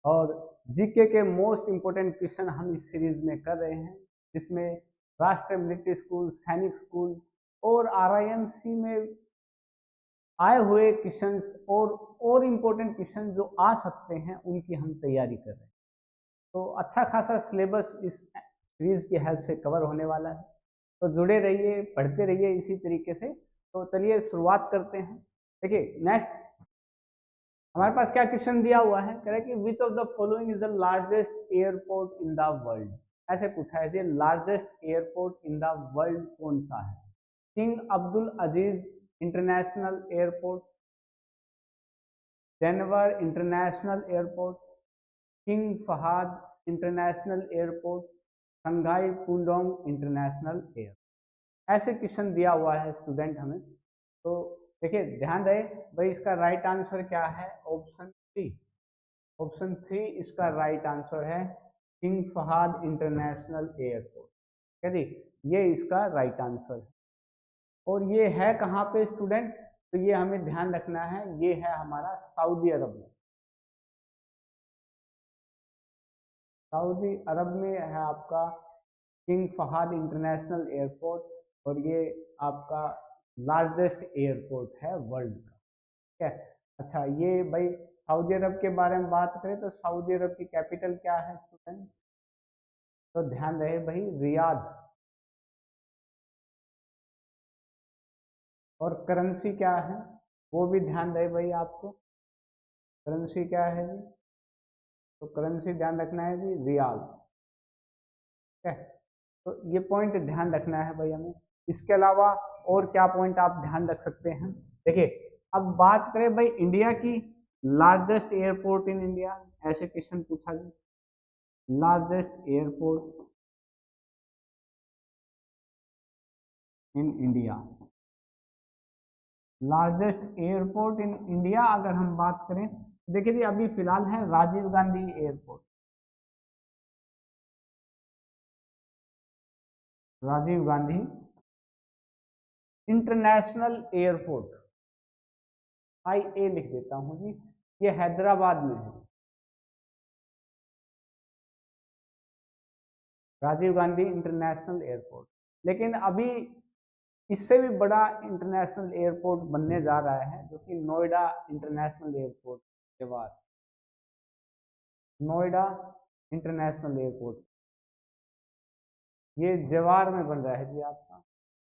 और जीके के most important question हम इस सीरीज में कर रहे हैं, जिसमें राष्ट्रीय मिलिट्री स्कूल, सैनिक स्कूल और आरआईएमसी में आए हुए क्वेश्चन और इम्पोर्टेंट क्वेश्चन जो आ सकते हैं उनकी हम तैयारी कर रहे हैं। तो अच्छा खासा सिलेबस इस सीरीज की हेल्प से कवर होने वाला है, तो जुड़े रहिए, पढ़ते रहिए इसी तरीके से। तो चलिए शुरुआत करते हैं। देखिए नेक्स्ट हमारे पास क्या क्वेश्चन दिया हुआ है, कह रहा है कि which of the following is the largest airport in the world. ऐसे पूछा है कि largest airport in the world कौन सा है। King Abdul Aziz international airport, Denver international airport, King Fahad international airport, Shanghai Pudong international airport. ऐसे question दिया हुआ है स्टूडेंट हमें। तो देखिए ध्यान रहे भाई, इसका राइट आंसर क्या है, ऑप्शन सी। ऑप्शन सी इसका राइट आंसर है, किंग फहाद इंटरनेशनल एयरपोर्ट। क्या जी, ये इसका राइट आंसर है। और ये है कहाँ पे स्टूडेंट, तो ये हमें ध्यान रखना है, ये है हमारा सऊदी अरब में। सऊदी अरब में है आपका किंग फहाद इंटरनेशनल एयरपोर्ट, और ये आपका लार्जेस्ट एयरपोर्ट है वर्ल्ड का। ठीक है। अच्छा ये भाई सऊदी अरब के बारे में बात करें तो सऊदी अरब की कैपिटल क्या है स्टूडेंट, तो ध्यान रहे भाई रियाद। और करेंसी क्या है वो भी ध्यान रहे भाई आपको, करेंसी क्या है जी, तो करेंसी ध्यान रखना है जी रियाल। ठीक है, तो ये पॉइंट ध्यान रखना है भाई हमें। इसके अलावा और क्या पॉइंट आप ध्यान रख सकते हैं, देखिए अब बात करें भाई इंडिया की, लार्जेस्ट एयरपोर्ट इन इंडिया, ऐसे क्वेश्चन पूछा जी, largest airport in India. Largest airport in India अगर हम बात करें, देखिए जी अभी फिलहाल है Rajiv Gandhi airport. Rajiv Gandhi international airport, IA लिख देता हूं जी, ये हैदराबाद में है। Rajiv Gandhi international airport. लेकिन अभी इससे भी बड़ा इंटरनेशनल एयरपोर्ट बनने जा रहा है, जो कि Noida international airport, Jawahar, Noida international airport, ये जवाहर में बन रहा है जी आपका,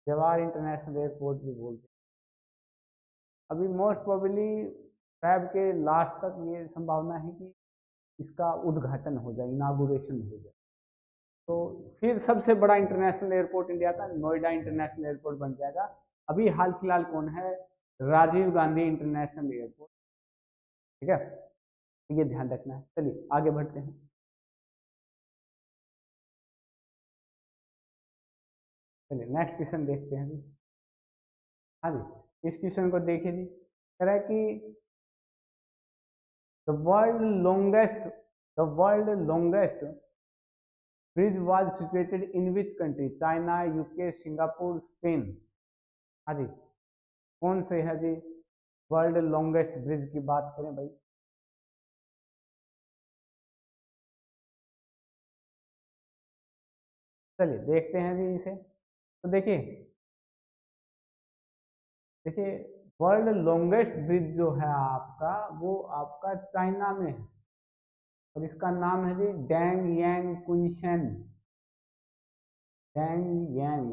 जवाहर इंटरनेशनल एयरपोर्ट भी बोलते हैं। अभी मोस्ट प्रोबेबली फैब के लास्ट तक ये संभावना है कि इसका उद्घाटन हो जाए, इनागुरेशन हो जाए। तो फिर सबसे बड़ा इंटरनेशनल एयरपोर्ट इंडिया का नोएडा इंटरनेशनल एयरपोर्ट बन जाएगा। अभी हाल फिलहाल कौन है, राजीव गांधी इंटरनेशनल एयरपोर्ट। ठीक है, तो ये ध्यान रखना है। चलिए आगे बढ़ते हैं। चलिए नेक्स्ट क्वेश्चन देखते हैं जी। हाँ जी, इस क्वेश्चन को देखिए जी, कह रहा है कि the world longest the world longest bridge was situated in which country, China, UK, Singapore, Spain. हाँ जी, कौन से है जी वर्ल्ड लॉन्गेस्ट ब्रिज की बात करें भाई, चलिए देखते हैं जी इसे। तो देखिए देखिए वर्ल्ड लॉन्गेस्ट ब्रिज जो है आपका, वो आपका चाइना में है, और इसका नाम है जी डैंग यांग कुनशन, डैंग यांग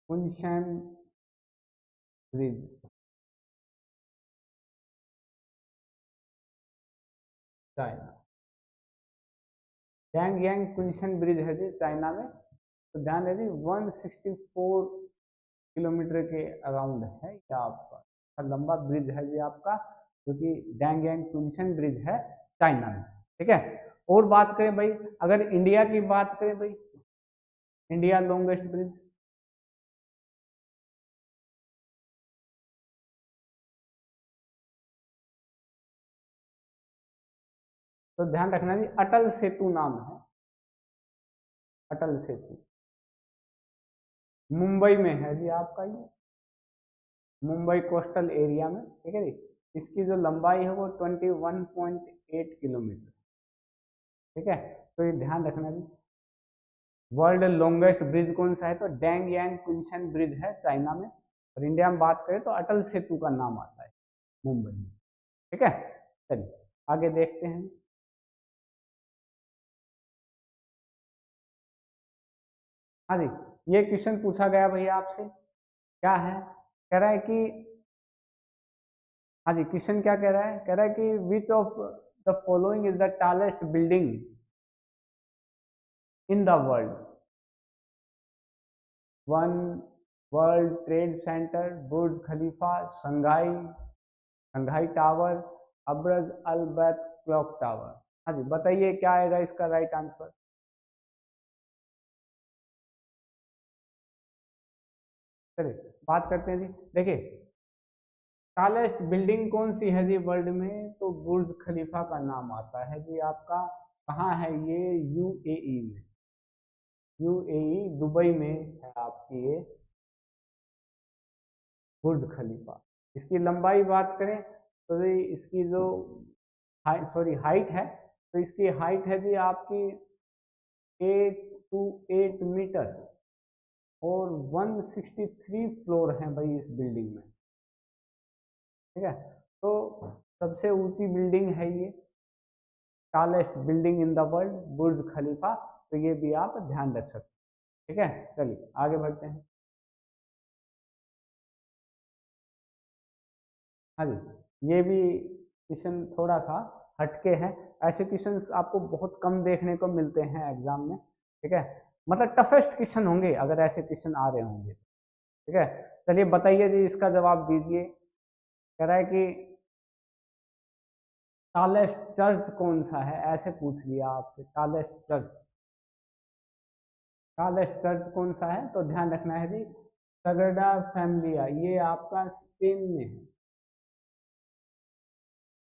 कुनशन ब्रिज, चाइना। डैंग यांग कुनशन ब्रिज है जी चाइना में। तो ध्यान दीजिए 164 किलोमीटर के अराउंड है या आपका लंबा ब्रिज है ये आपका, जो कि डैंग यांग कुनशन ब्रिज है चाइना में। ठीक है, और बात करें भाई, अगर इंडिया की बात करें भाई, इंडिया लॉन्गेस्ट ब्रिज, तो ध्यान रखना जी अटल सेतु नाम है, अटल सेतु, मुंबई में है जी आपका ये, मुंबई कोस्टल एरिया में। ठीक है जी, इसकी जो लंबाई है वो 21.8 किलोमीटर। ठीक है, तो ये ध्यान रखना भी। वर्ल्ड लॉन्गेस्ट ब्रिज कौन सा है, तो डैंग यांग कुंशन ब्रिज है चाइना में। और इंडिया में बात करें तो अटल सेतु का नाम आता है मुंबई में। ठीक है, चलिए आगे देखते हैं। हाँ जी, ये क्वेश्चन पूछा गया भैया आपसे, क्या है, कह रहा है कि, हाँ जी, क्वेश्चन क्या कह रहा है, कह रहा है कि which of the following is the tallest building in the world. One, World Trade Center, Burj Khalifa, Shanghai Shanghai Tower, Abraj Al Bait Clock tower. हाँ जी, बताइए क्या आएगा इसका राइट आंसर। चलिए बात करते हैं जी। देखिए, टॉलेस्ट बिल्डिंग कौन सी है जी वर्ल्ड में, तो बुर्ज खलीफा का नाम आता है जी आपका। कहाँ है ये, यूएई में। यूएई दुबई में है आपकी ये बुर्ज खलीफा। इसकी लंबाई बात करें तो जी इसकी जो हाइट है, तो इसकी हाइट है जी आपकी 828 मीटर, और 163 फ्लोर हैं भाई इस बिल्डिंग में। ठीक है, तो सबसे ऊंची बिल्डिंग है ये, tallest building in the world, Burj Khalifa. तो ये भी आप ध्यान रख सकते हैं। ठीक है, चलिए आगे बढ़ते हैं। हाँ जी, ये भी क्वेश्चन थोड़ा सा हटके है। ऐसे क्वेश्चन आपको बहुत कम देखने को मिलते हैं एग्जाम में। ठीक है, मतलब टफेस्ट क्वेश्चन होंगे अगर ऐसे क्वेश्चन आ रहे होंगे। ठीक है, चलिए बताइए जी, इसका जवाब दीजिए। कह रहा है कि टॉलेस्ट चर्च कौन सा है, ऐसे पूछ लिया आपसे, टॉलेस्ट चर्च। टॉलेस्ट चर्च कौन सा है, तो ध्यान रखना है जी, सग्राडा फैमिलिया, ये आपका स्पेन में है।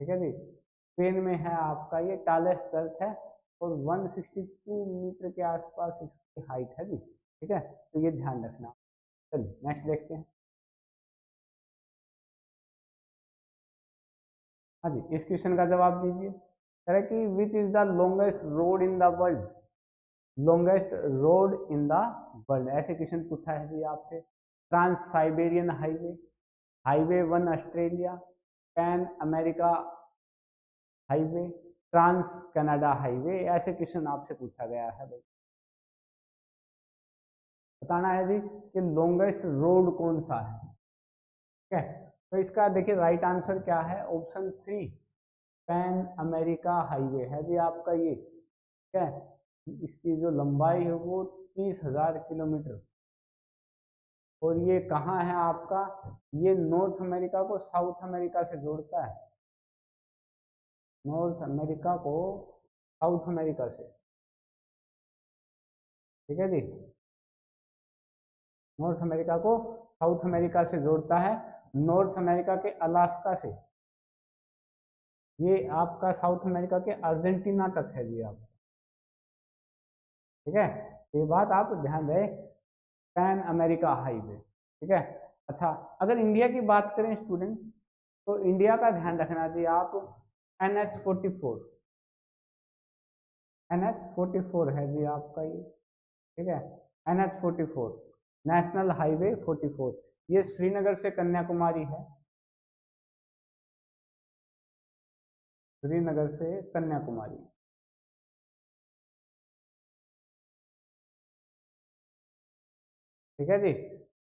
ठीक है जी, स्पेन में है आपका ये टॉलेस्ट चर्च है, और 162 मीटर के आसपास इसकी हाइट है जी। ठीक है, तो ये ध्यान रखना। चलिए नेक्स्ट देखते हैं। हाँ जी, इस क्वेश्चन का जवाब दीजिए। कह रहा है कि which is the longest road in the world. Longest road in the world, ऐसे क्वेश्चन पूछा है जी आपसे। Trans siberian highway, highway one australia, pan america highway, trans canada highway, ऐसे क्वेश्चन आपसे पूछा गया है भाई। बताना है जी कि लॉन्गेस्ट रोड कौन सा है। ठीक है, तो इसका देखिए राइट आंसर क्या है, ऑप्शन 3, पैन अमेरिका हाईवे है जी आपका ये। ठीक है, इसकी जो लंबाई है वो 30,000 किलोमीटर, और ये कहाँ है आपका, ये नॉर्थ अमेरिका को साउथ अमेरिका से जोड़ता है। नॉर्थ अमेरिका को साउथ अमेरिका से। ठीक है जी, नॉर्थ अमेरिका को साउथ अमेरिका से जोड़ता है, नॉर्थ अमेरिका के अलास्का से। ये आपका साउथ अमेरिका के अर्जेंटीना तक है जी आप। ठीक है, ये बात आप ध्यान रहे, पैन अमेरिका हाईवे। ठीक है, अच्छा, अगर इंडिया की बात करें स्टूडेंट, तो इंडिया का ध्यान रखना चाहिए आप, NH44, NH44 है जी आपका ये। ठीक है, NH44, नेशनल हाईवे 44, ये श्रीनगर से कन्याकुमारी है, श्रीनगर से कन्याकुमारी। ठीक है जी,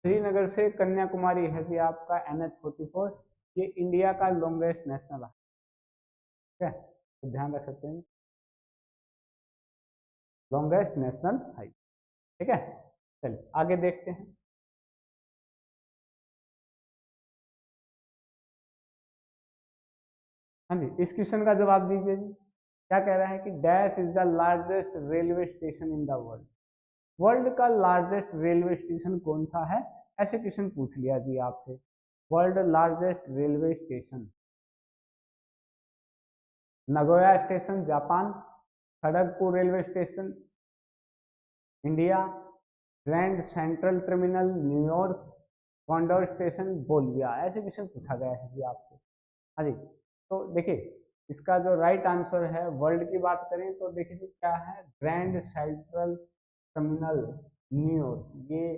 श्रीनगर से कन्याकुमारी है जी आपका NH44, ये इंडिया का लॉन्गेस्ट नेशनल हाईवे। ठीक है, तो ध्यान रख सकते हैं, लॉन्गेस्ट नेशनल हाईवे। ठीक है, चलिए आगे देखते हैं। हाँ जी, इस क्वेश्चन का जवाब दीजिए जी। क्या कह रहा है कि dash is the largest railway station in the world. World का लार्जेस्ट रेलवे स्टेशन कौन सा है, ऐसे क्वेश्चन पूछ लिया जी आपसे। World largest railway station, Nagoya station Japan, Kharagpur railway station India, grand central terminal New York, condor station बोलिया, ऐसे क्वेश्चन पूछा गया है जी आपसे। हाँ जी, तो देखिए इसका जो राइट आंसर है, वर्ल्ड की बात करें तो देखिए जी क्या है, ग्रैंड सेंट्रल टर्मिनल न्यूयॉर्क, ये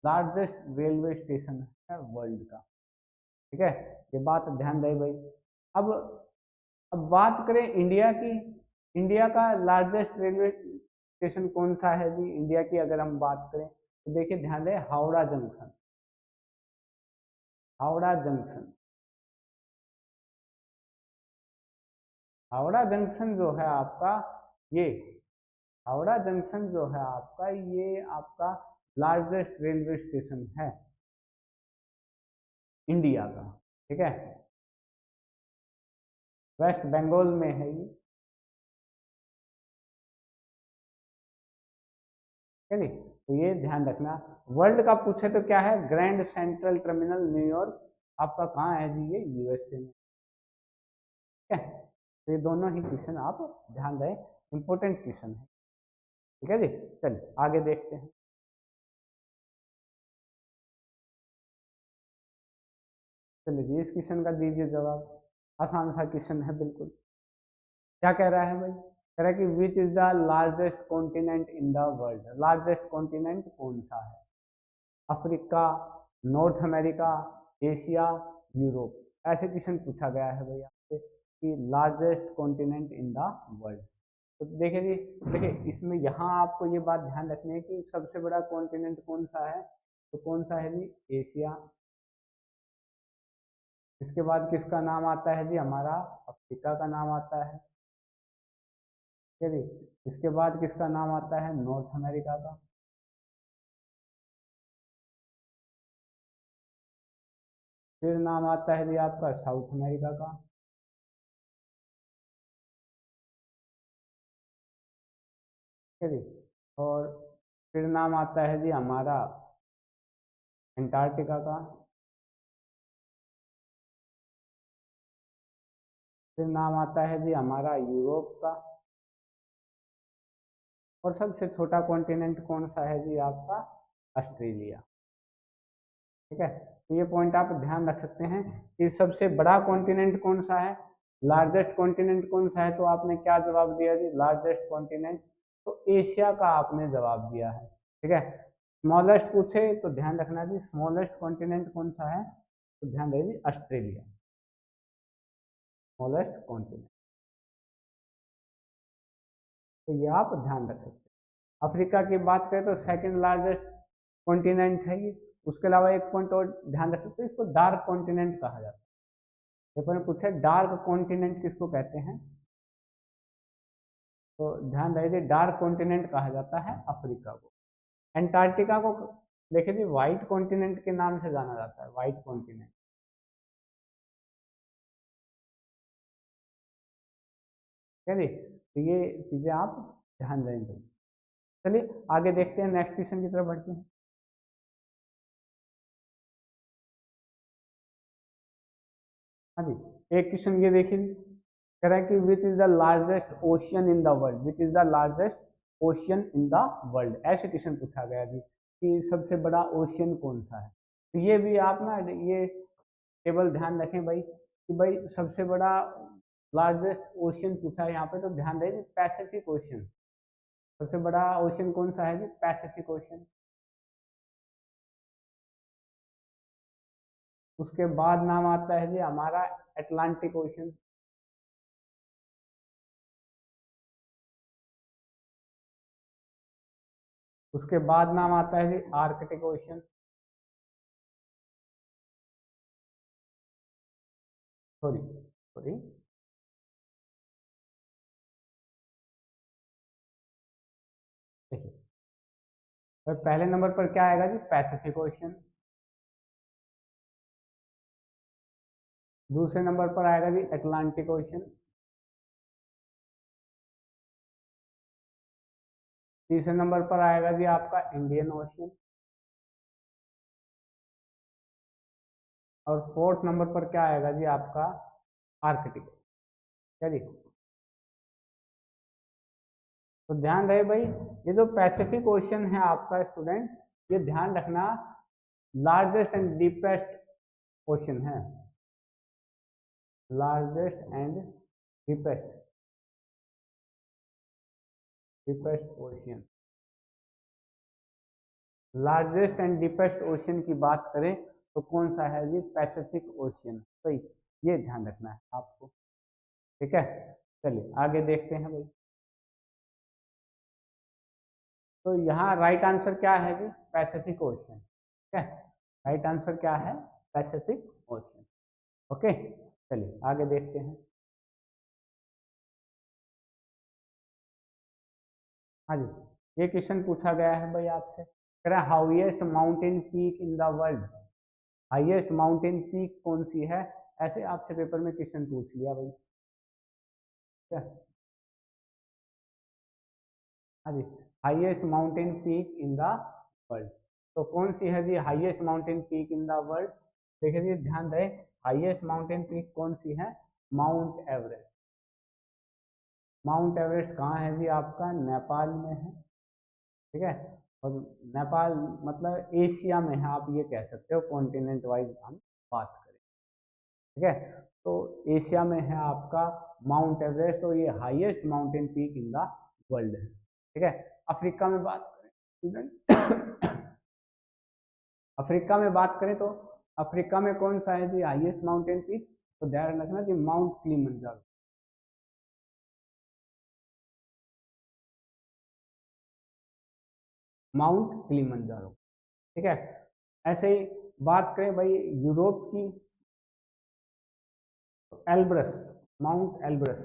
लार्जेस्ट रेलवे स्टेशन है वर्ल्ड का। ठीक है, ये बात ध्यान रहे भाई। अब अब बात करें इंडिया की, इंडिया का लार्जेस्ट रेलवे स्टेशन कौन सा है जी? इंडिया की अगर हम बात करें तो देखिए ध्यान दें, Howrah junction, Howrah junction, Howrah junction जो है आपका, ये हावड़ा जंक्शन जो है आपका, ये आपका लार्जेस्ट रेलवे स्टेशन है इंडिया का। ठीक है, वेस्ट बंगाल में है ये। ठीक है, तो ये ध्यान रखना। वर्ल्ड का पूछे तो क्या है, ग्रैंड सेंट्रल टर्मिनल न्यूयॉर्क, आपका कहाँ है जी? ये यूएसए में। ठीक है, तो ये दोनों ही क्वेश्चन आप ध्यान दें, इंपॉर्टेंट क्वेश्चन है। ठीक है जी, चलिए आगे देखते हैं। चलिए जी, इस क्वेश्चन का दीजिए जवाब, आसान सा क्वेश्चन है बिल्कुल। क्या कह रहा है भाई? कह रहा है कि which is the largest continent in the world, largest continent कौन सा है? Africa, north America, Asia, Europe. ऐसे क्वेश्चन पूछा गया है भाई आपसे कि largest continent in the world. तो देखिए जी, देखिए इसमें यहाँ आपको ये बात ध्यान रखनी है कि सबसे बड़ा कॉन्टिनेंट कौन सा है, तो कौन सा है जी? एशिया। इसके बाद किसका नाम आता है जी? हमारा अफ्रीका का नाम आता है। ठीक है जी, इसके बाद किसका नाम आता है? नॉर्थ अमेरिका का। फिर नाम आता है जी आपका साउथ अमेरिका का। ठीक है जी, और फिर नाम आता है जी हमारा अंटार्कटिका का। फिर नाम आता है जी हमारा यूरोप का। और सबसे छोटा कॉन्टिनेंट कौन सा है जी? आपका ऑस्ट्रेलिया। ठीक है, तो ये पॉइंट आप ध्यान रख सकते हैं कि सबसे बड़ा कॉन्टिनेंट कौन सा है, लार्जेस्ट कॉन्टिनेंट कौन सा है। तो आपने क्या जवाब दिया जी? लार्जेस्ट कॉन्टिनेंट, तो एशिया का आपने जवाब दिया है। ठीक है, स्मॉलेस्ट पूछे तो ध्यान रखना जी, स्मॉलेस्ट कॉन्टिनेंट कौन सा है? तो ध्यान रहे जी, ऑस्ट्रेलिया, स्मॉलेस्ट कॉन्टिनेंट। तो ये आप ध्यान रख सकते हैं। अफ्रीका की बात करें तो सेकंड लार्जेस्ट कॉन्टिनेंट है ये। उसके अलावा एक पॉइंट और ध्यान रख सकते हैं, इसको डार्क कॉन्टिनेंट कहा जाता है। पेपर में पूछे डार्क कॉन्टिनेंट किसको कहते हैं, तो ध्यान रहे, डार्क कॉन्टिनेंट कहा जाता है अफ्रीका को। अंटार्कटिका को देखिए जी व्हाइट कॉन्टिनेंट के नाम से जाना जाता है, व्हाइट कॉन्टिनेंट। ठीक है जी, तो ये चीजें आप ध्यान देंगे। चलिए आगे देखते हैं, नेक्स्ट क्वेश्चन की तरफ बढ़ते हैं। हाँ जी, एक क्वेश्चन ये देखिए, कह रहा है कि which is the largest ocean in the world, which is the largest ocean in the world, ऐसे क्वेश्चन पूछा गया जी कि सबसे बड़ा ओशियन कौन सा है। तो ये भी आप ना ये टेबल ध्यान रखें भाई कि भाई सबसे बड़ा लार्जेस्ट ओशियन पूछा है यहाँ पे, तो ध्यान दें पैसिफिक ओशियन। सबसे बड़ा ओशियन कौन सा है जी? Pacific ocean. उसके बाद नाम आता है जी हमारा अटलांटिक ओशियन। उसके बाद नाम आता है जी आर्कटिक ओशियन। सॉरी सॉरी, देखिए तो पहले नंबर पर क्या आएगा जी? Pacific Ocean. दूसरे नंबर पर आएगा जी अटलांटिक ओशियन। तीसरे नंबर पर आएगा जी आपका इंडियन ओशियन। और फोर्थ नंबर पर क्या आएगा जी? आपका आर्कटिक। क्या जी? तो ध्यान रहे भाई, ये जो पैसिफिक ओशियन है आपका स्टूडेंट, ये ध्यान रखना लार्जेस्ट एंड डीपेस्ट ओशियन है। Largest and deepest ocean. Largest and deepest ocean की बात करें तो कौन सा है जी? Pacific ocean. सही, ये ध्यान रखना है आपको। ठीक है, चलिए आगे देखते हैं भाई। तो यहाँ राइट आंसर क्या है जी? Pacific ocean. ठीक है, राइट आंसर क्या है? Pacific ocean. ओके, चलिए आगे देखते हैं। हाँ जी, ये क्वेश्चन पूछा गया है भाई आपसे, कह रहा है highest mountain peak in the world. Highest mountain peak कौन सी है? ऐसे आपसे पेपर में क्वेश्चन पूछ लिया भाई। क्या? हाँ जी, highest mountain peak in the world, तो कौन सी है जी highest mountain peak in the world? देखिए जी, ध्यान रहे, हाईएस्ट माउंटेन पीक कौन सी है? Mount Everest. माउंट एवरेस्ट कहाँ है जी? आपका नेपाल में है। ठीक है, और नेपाल मतलब एशिया में है, आप ये कह सकते हो, कॉन्टिनेंट वाइज हम बात करें। ठीक है, तो एशिया में है आपका माउंट एवरेस्ट, और ये highest mountain peak in the world है। ठीक है, अफ्रीका में बात करें स्टूडेंट, अफ्रीका में बात करें तो अफ्रीका में कौन सा है जी हाईएस्ट माउंटेन पीक? तो ध्यान रखना कि माउंट किलिमंजारो। Mount Kilimanjaro. ठीक है, ऐसे ही बात करें भाई यूरोप की, तो एल्ब्रस, माउंट एल्ब्रस।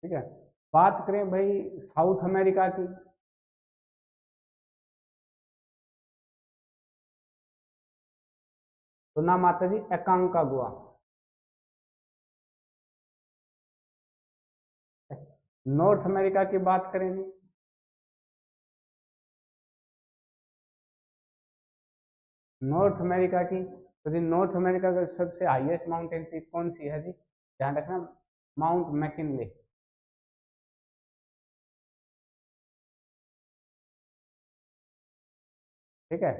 ठीक है, बात करें भाई साउथ अमेरिका की, तो नाम आता है जी एकांकागुआ। नॉर्थ अमेरिका की बात करें जी, नॉर्थ अमेरिका की, तो जी नॉर्थ अमेरिका का सबसे हाईएस्ट माउंटेन पीक कौन सी है जी? ध्यान रखना, माउंट मैकिनले। ठीक है,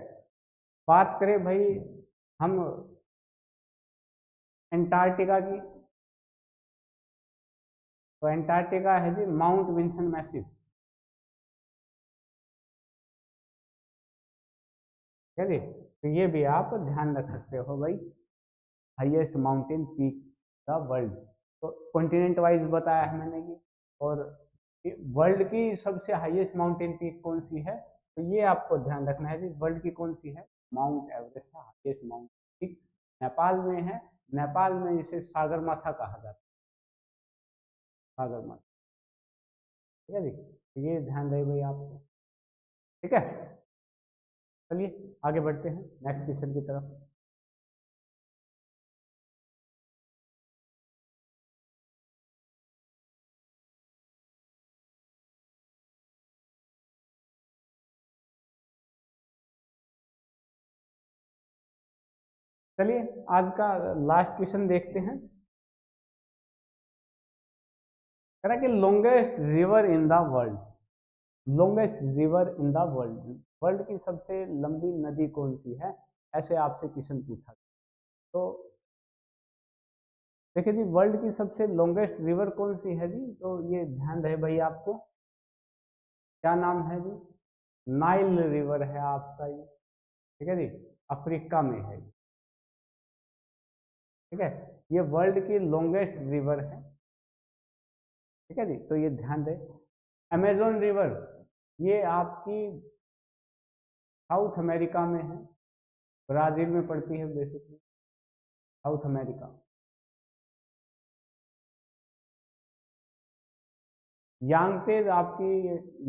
बात करें भाई हम एंटार्क्टिका की, तो एंटार्क्टिका है जी माउंट विंसन मैसिव। ठीक है जी, तो ये भी आप ध्यान रख सकते हो भाई, highest mountain peak the world. तो कॉन्टिनेंट वाइज बताया है मैंने ये, और वर्ल्ड की सबसे हाईएस्ट माउंटेन पीक कौन सी है? तो ये आपको ध्यान रखना है जी, वर्ल्ड की कौन सी है? माउंट एवरेस्ट है हाईएस्ट माउंटेन पीक, नेपाल में है। नेपाल में इसे सागरमाथा कहा जाता है, सागरमाथा। ठीक है जी, तो ये ध्यान रहे भाई आपको। ठीक है, चलिए आगे बढ़ते हैं नेक्स्ट क्वेश्चन की तरफ। चलिए आज का लास्ट क्वेश्चन देखते हैं। कह रहा है कि longest river in the world, longest river in the world, world की सबसे लंबी नदी कौन सी है? ऐसे आपसे क्वेश्चन पूछा। तो देखिए जी, वर्ल्ड की सबसे लॉन्गेस्ट रिवर कौन सी है जी? तो ये ध्यान रहे भाई आपको, क्या नाम है जी? नाइल रिवर है आपका ये। ठीक है जी, अफ्रीका में है ये। ठीक है, ये वर्ल्ड की लॉन्गेस्ट रिवर है। ठीक है जी, तो ये ध्यान दें। अमेजोन रिवर, ये आपकी साउथ अमेरिका में है, ब्राजील में पड़ती है बेसिकली, साउथ अमेरिका। यांगतेज आपकी,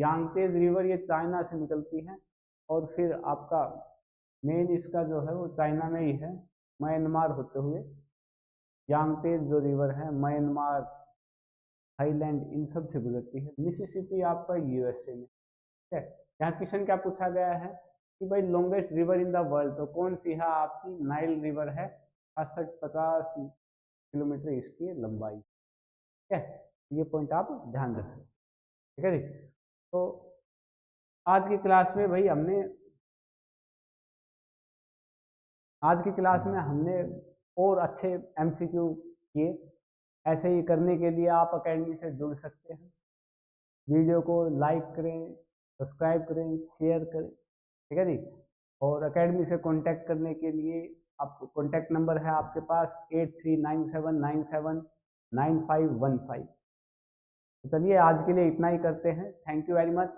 यांगतेज रिवर ये चाइना से निकलती है, और फिर आपका मेन इसका जो है वो चाइना में ही है, म्यांमार होते हुए। यांगतेज जो रिवर है म्यांमार, थाईलैंड, इन सब से गुजरती है। मिसिसिपी आपका यूएसए में। ठीक है, यहाँ क्वेश्चन क्या पूछा गया है कि भाई longest river in the world, तो कौन सी है? आपकी नाइल रिवर है, 50 किलोमीटर इसकी लंबाई। ठीक है, ये पॉइंट आप ध्यान रखें। ठीक है जी, तो आज की क्लास में भाई हमने आज की क्लास में हमने और अच्छे एमसीक्यू किए। ऐसे ही करने के लिए आप अकेडमी से जुड़ सकते हैं। वीडियो को लाइक करें, सब्सक्राइब करें, शेयर करें, ठीक है जी। और एकेडमी से कांटेक्ट करने के लिए आप कांटेक्ट नंबर है आपके पास 8397979515। तो चलिए आज के लिए इतना ही करते हैं। Thank you very much.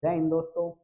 जय हिंद दोस्तों।